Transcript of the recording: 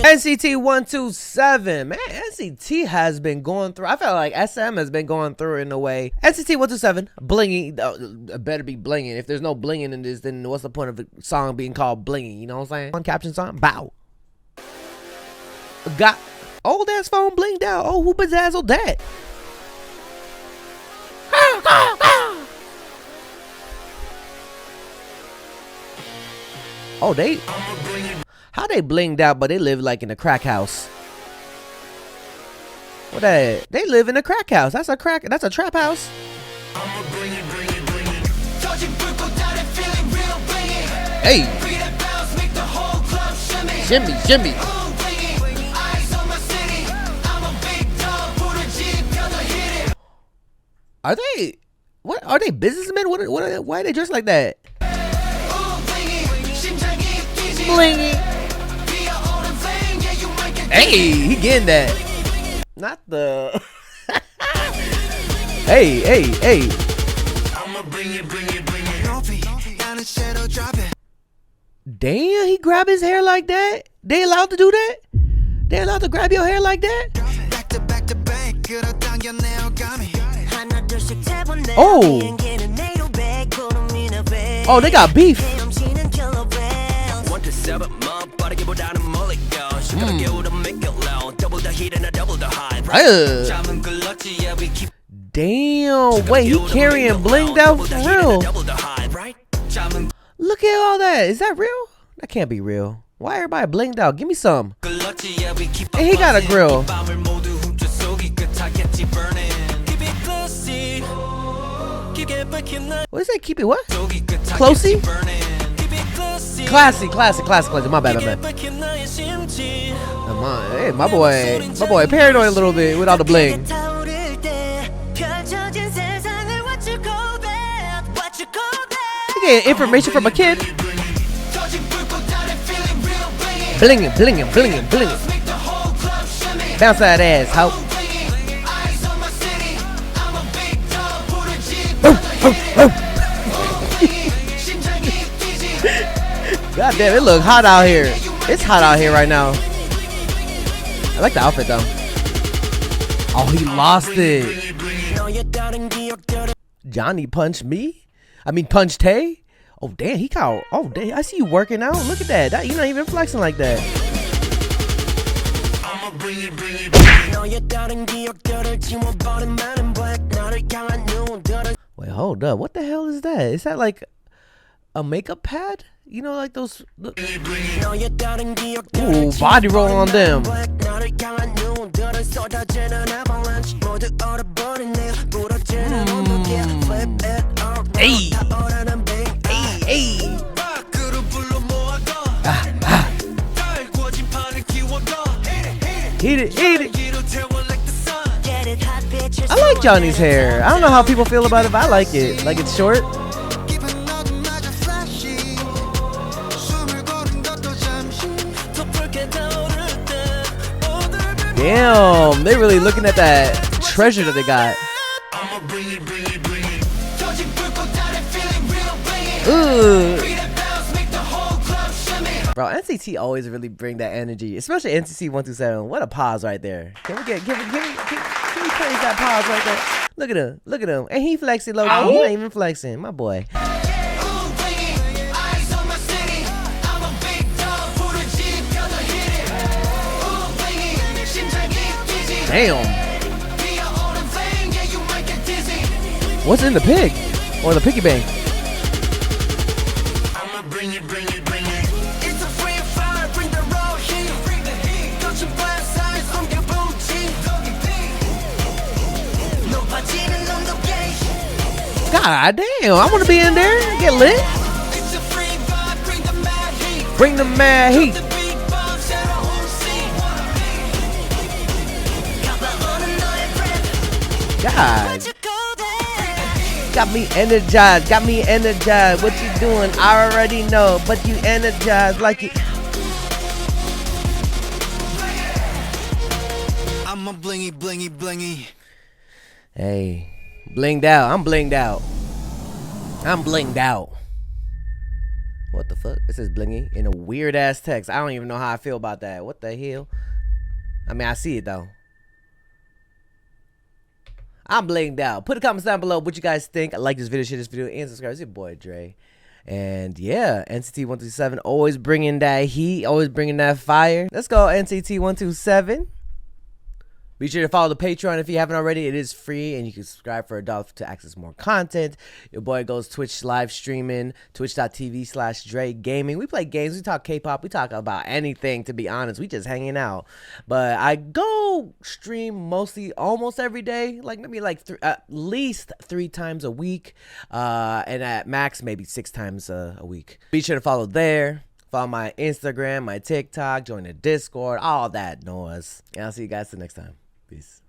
NCT 127, man, NCT has been going through. I felt like SM has been going through in a way. NCT 127, Blingy, better be blinging. If there's no blinging in this, then what's the point of a song being called Blingy? You know what I'm saying? One caption song, bow. Got old ass phone blinged out. Oh, who bedazzled that? Oh, how they blinged out, but they live like in a crack house. What that? They live in a crack house. That's a trap house. Hey. Shimmy, shimmy. Are they? What are they? Businessmen? Why are they dressed like that? Blingy. Hey, he getting that. Not the. Hey. Damn, he grabbed his hair like that. They allowed to do that? They allowed to grab your hair like that? Oh. Oh, they got beef. Damn, wait, he carrying blinged out for real. Look at all that. Is that real? That can't be real. Why everybody blinged out? Give me some. And he got a grill. What is that? Keep it what? Closey? Classy. My bad. Come on, hey, my boy, paranoid a little bit with all the bling. You getting information from a kid. Blinging. Bounce that ass, ho. God damn, it look hot out here. It's hot out here right now. I like the outfit though. Oh, he lost it. Johnny punched me? I mean punched Tay? Oh damn, he caught. Oh damn, I see you working out. Look at that. You're not even flexing like that. Wait, hold up. What the hell is that? Is that like a makeup pad? You know, like those. Ooh, body roll on them. Hey. Eat it. I like Johnny's hair. I don't know how people feel about it, but I like it. Like it's short. Damn, they really looking at that treasure that they got. Ooh. Bro, NCT always really bring that energy, especially NCT 127. What a pause right there. Can we praise that pause right there? Look at him. And he flexing low. He ain't even flexing, my boy. Damn. What's in the pig? Or the piggy bank? God damn, I want to be in there. Get lit. Bring the mad heat. God. Got me energized. What you doing? I already know, but you energized like it. I'm a blingy. Hey, blinged out. I'm blinged out. What what the fuck? It says Blingy in a weird ass text. I don't even know how I feel about that. What the hell? I mean, I see it though. I'm blinged out. Put a comments down below what you guys think. Like this video, share this video, and subscribe. It's your boy Dre. And yeah, NCT 127 always bringing that heat, always bringing that fire. Let's go NCT 127. Be sure to follow the Patreon if you haven't already. It is free, and you can subscribe for $1 to access more content. Your boy goes Twitch live streaming, twitch.tv/JREKML. We play games, we talk K-pop, we talk about anything, to be honest. We just hanging out. But I go stream mostly almost every day, like maybe like at least 3 times a week, and at max maybe 6 times a week. Be sure to follow there. Follow my Instagram, my TikTok, join the Discord, all that noise. And I'll see you guys the next time. Peace.